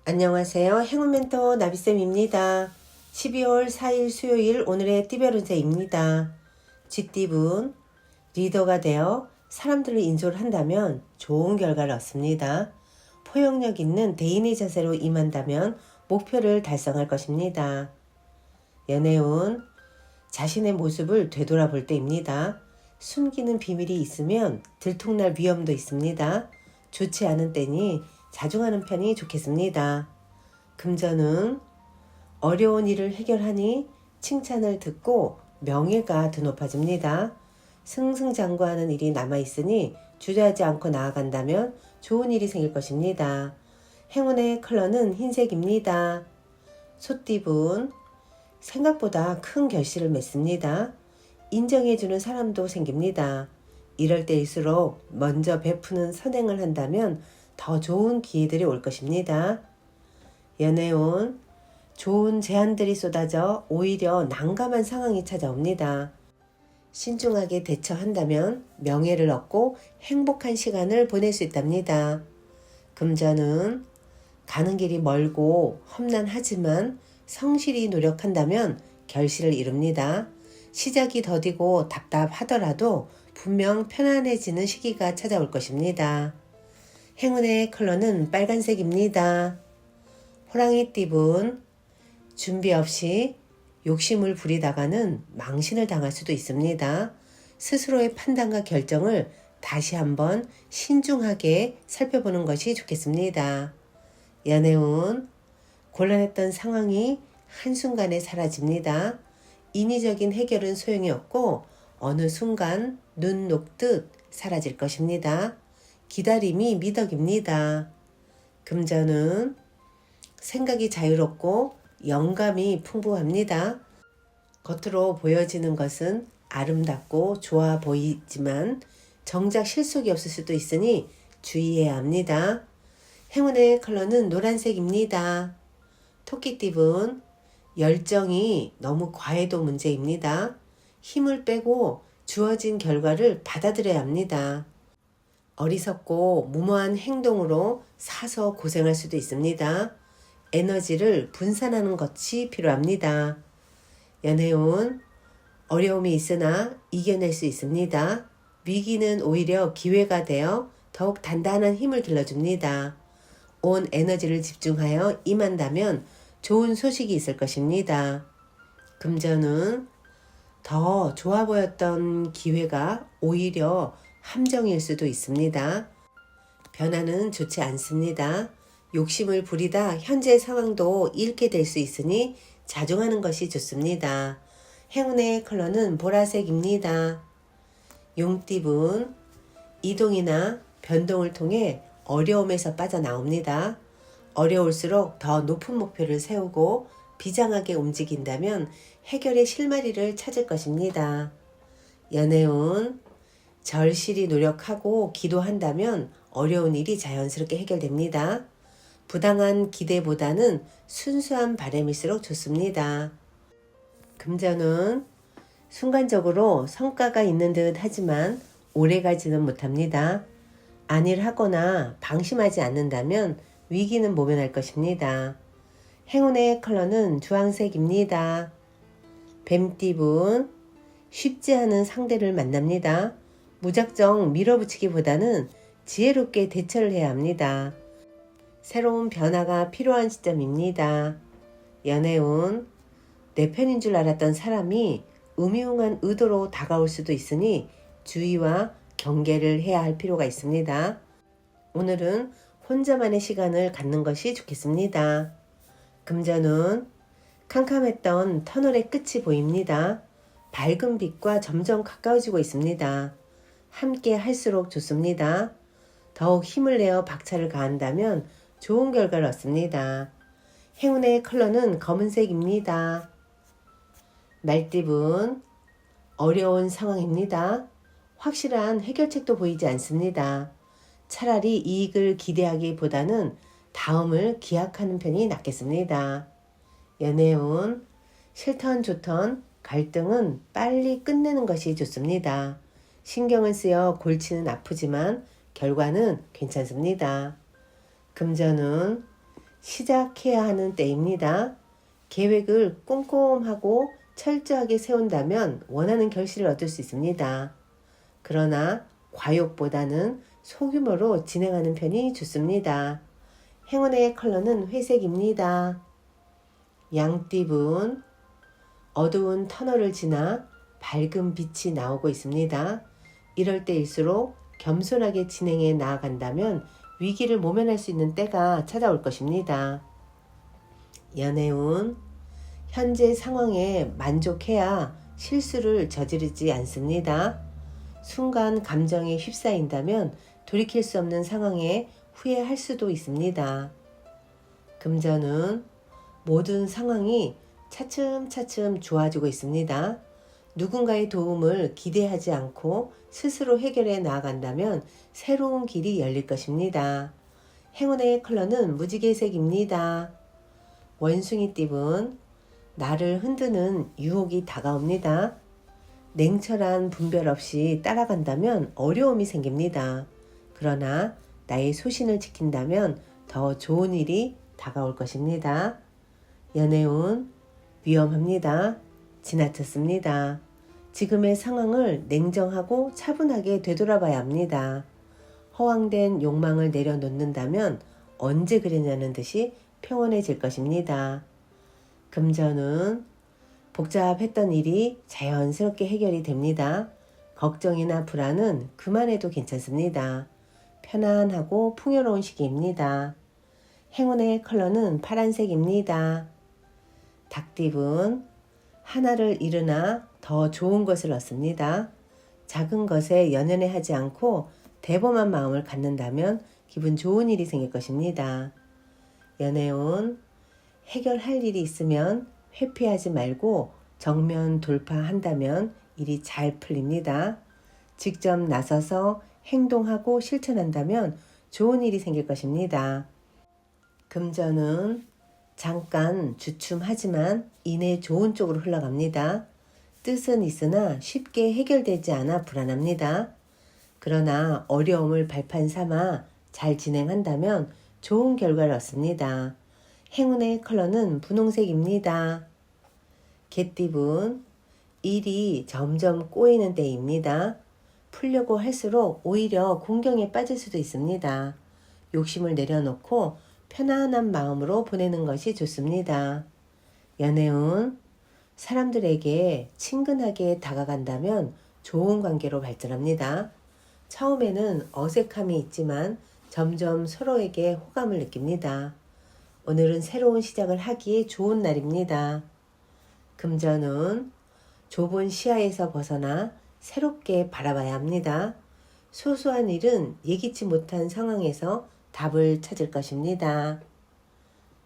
안녕하세요. 행운멘토 나비쌤입니다. 12월 4일 수요일 오늘의 띠별 운세입니다. 쥐띠분, 리더가 되어 사람들을 인솔 한다면 좋은 결과를 얻습니다. 포용력 있는 대인의 자세로 임한다면 목표를 달성할 것입니다. 연애운, 자신의 모습을 되돌아볼 때입니다. 숨기는 비밀이 있으면 들통날 위험도 있습니다. 좋지 않은 때니 자중하는 편이 좋겠습니다. 금전은 어려운 일을 해결하니 칭찬을 듣고 명예가 더 높아집니다. 승승장구하는 일이 남아있으니 주저하지 않고 나아간다면 좋은 일이 생길 것입니다. 행운의 컬러는 흰색입니다. 소띠분, 생각보다 큰 결실을 맺습니다. 인정해주는 사람도 생깁니다. 이럴 때일수록 먼저 베푸는 선행을 한다면 더 좋은 기회들이 올 것입니다. 연애운, 좋은 제안들이 쏟아져 오히려 난감한 상황이 찾아옵니다. 신중하게 대처한다면 명예를 얻고 행복한 시간을 보낼 수 있답니다. 금전은 가는 길이 멀고 험난하지만 성실히 노력한다면 결실을 이룹니다. 시작이 더디고 답답하더라도 분명 편안해지는 시기가 찾아올 것입니다. 행운의 컬러는 빨간색입니다. 호랑이띠분, 준비 없이 욕심을 부리다가는 망신을 당할 수도 있습니다. 스스로의 판단과 결정을 다시 한번 신중하게 살펴보는 것이 좋겠습니다. 연애운, 곤란했던 상황이 한순간에 사라집니다. 인위적인 해결은 소용이 없고 어느 순간 눈 녹듯 사라질 것입니다. 기다림이 미덕입니다. 금전은 생각이 자유롭고 영감이 풍부합니다. 겉으로 보여지는 것은 아름답고 좋아 보이지만 정작 실속이 없을 수도 있으니 주의해야 합니다. 행운의 컬러는 노란색입니다. 토끼띠분, 열정이 너무 과해도 문제입니다. 힘을 빼고 주어진 결과를 받아들여야 합니다. 어리석고 무모한 행동으로 사서 고생할 수도 있습니다. 에너지를 분산하는 것이 필요합니다. 연애운, 어려움이 있으나 이겨낼 수 있습니다. 위기는 오히려 기회가 되어 더욱 단단한 힘을 길러줍니다. 온 에너지를 집중하여 임한다면 좋은 소식이 있을 것입니다. 금전은 더 좋아 보였던 기회가 오히려 함정일 수도 있습니다. 변화는 좋지 않습니다. 욕심을 부리다 현재 상황도 잃게 될 수 있으니 자중하는 것이 좋습니다. 행운의 컬러는 보라색입니다. 용띠분, 이동이나 변동을 통해 어려움에서 빠져나옵니다. 어려울수록 더 높은 목표를 세우고 비장하게 움직인다면 해결의 실마리를 찾을 것입니다. 연애운, 절실히 노력하고 기도한다면 어려운 일이 자연스럽게 해결됩니다. 부당한 기대보다는 순수한 바람일수록 좋습니다. 금전은 순간적으로 성과가 있는 듯 하지만 오래가지는 못합니다. 안일하거나 방심하지 않는다면 위기는 모면할 것입니다. 행운의 컬러는 주황색입니다. 뱀띠분, 쉽지 않은 상대를 만납니다. 무작정 밀어붙이기보다는 지혜롭게 대처를 해야 합니다. 새로운 변화가 필요한 시점입니다. 연애운, 내 편인 줄 알았던 사람이 음흉한 의도로 다가올 수도 있으니 주의와 경계를 해야 할 필요가 있습니다. 오늘은 혼자만의 시간을 갖는 것이 좋겠습니다. 금전은 캄캄했던 터널의 끝이 보입니다. 밝은 빛과 점점 가까워지고 있습니다. 함께 할수록 좋습니다. 더욱 힘을 내어 박차를 가한다면 좋은 결과를 얻습니다. 행운의 컬러는 검은색입니다. 말띠분, 어려운 상황입니다. 확실한 해결책도 보이지 않습니다. 차라리 이익을 기대하기보다는 다음을 기약하는 편이 낫겠습니다. 연애운, 싫던 좋던 갈등은 빨리 끝내는 것이 좋습니다. 신경을 쓰여 골치는 아프지만 결과는 괜찮습니다. 금전은 시작해야 하는 때입니다. 계획을 꼼꼼하고 철저하게 세운다면 원하는 결실을 얻을 수 있습니다. 그러나 과욕보다는 소규모로 진행하는 편이 좋습니다. 행운의 컬러는 회색입니다. 양띠분, 어두운 터널을 지나 밝은 빛이 나오고 있습니다. 이럴 때일수록 겸손하게 진행해 나아간다면 위기를 모면할 수 있는 때가 찾아올 것입니다. 연애운, 현재 상황에 만족해야 실수를 저지르지 않습니다. 순간 감정에 휩싸인다면 돌이킬 수 없는 상황에 후회할 수도 있습니다. 금전은 모든 상황이 차츰차츰 좋아지고 있습니다. 누군가의 도움을 기대하지 않고 스스로 해결해 나아간다면 새로운 길이 열릴 것입니다. 행운의 컬러는 무지개색입니다. 원숭이띠분, 나를 흔드는 유혹이 다가옵니다. 냉철한 분별 없이 따라간다면 어려움이 생깁니다. 그러나 나의 소신을 지킨다면 더 좋은 일이 다가올 것입니다. 연애운, 위험합니다. 지나쳤습니다. 지금의 상황을 냉정하고 차분하게 되돌아봐야 합니다. 허황된 욕망을 내려놓는다면 언제 그랬냐는 듯이 평온해질 것입니다. 금전은 복잡했던 일이 자연스럽게 해결이 됩니다. 걱정이나 불안은 그만해도 괜찮습니다. 편안하고 풍요로운 시기입니다. 행운의 컬러는 파란색입니다. 닭띠분, 하나를 잃으나 더 좋은 것을 얻습니다. 작은 것에 연연해 하지 않고 대범한 마음을 갖는다면 기분 좋은 일이 생길 것입니다. 연애운, 해결할 일이 있으면 회피하지 말고 정면 돌파한다면 일이 잘 풀립니다. 직접 나서서 행동하고 실천한다면 좋은 일이 생길 것입니다. 금전은 잠깐 주춤하지만 이내 좋은 쪽으로 흘러갑니다. 뜻은 있으나 쉽게 해결되지 않아 불안합니다. 그러나 어려움을 발판 삼아 잘 진행한다면 좋은 결과를 얻습니다. 행운의 컬러는 분홍색입니다. 개띠분, 일이 점점 꼬이는 때입니다. 풀려고 할수록 오히려 공경에 빠질 수도 있습니다. 욕심을 내려놓고 편안한 마음으로 보내는 것이 좋습니다. 연애운, 사람들에게 친근하게 다가간다면 좋은 관계로 발전합니다. 처음에는 어색함이 있지만 점점 서로에게 호감을 느낍니다. 오늘은 새로운 시작을 하기에 좋은 날입니다. 금전은 좁은 시야에서 벗어나 새롭게 바라봐야 합니다. 소소한 일은 예기치 못한 상황에서 답을 찾을 것입니다.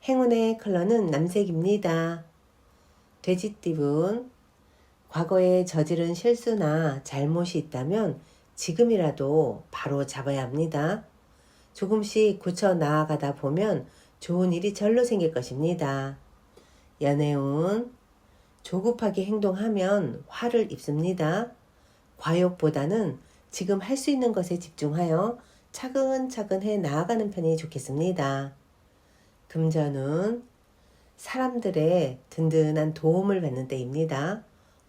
행운의 컬러는 남색입니다. 돼지띠분, 과거에 저지른 실수나 잘못이 있다면 지금이라도 바로 잡아야 합니다. 조금씩 고쳐 나아가다 보면 좋은 일이 절로 생길 것입니다. 연애운, 조급하게 행동하면 화를 입습니다. 과욕보다는 지금 할 수 있는 것에 집중하여 차근차근 해 나아가는 편이 좋겠습니다. 금전은 사람들의 든든한 도움을 받는 때입니다.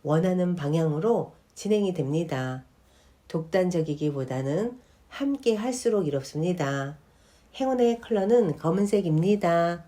원하는 방향으로 진행이 됩니다. 독단적이기보다는 함께 할수록 이롭습니다. 행운의 컬러는 검은색입니다.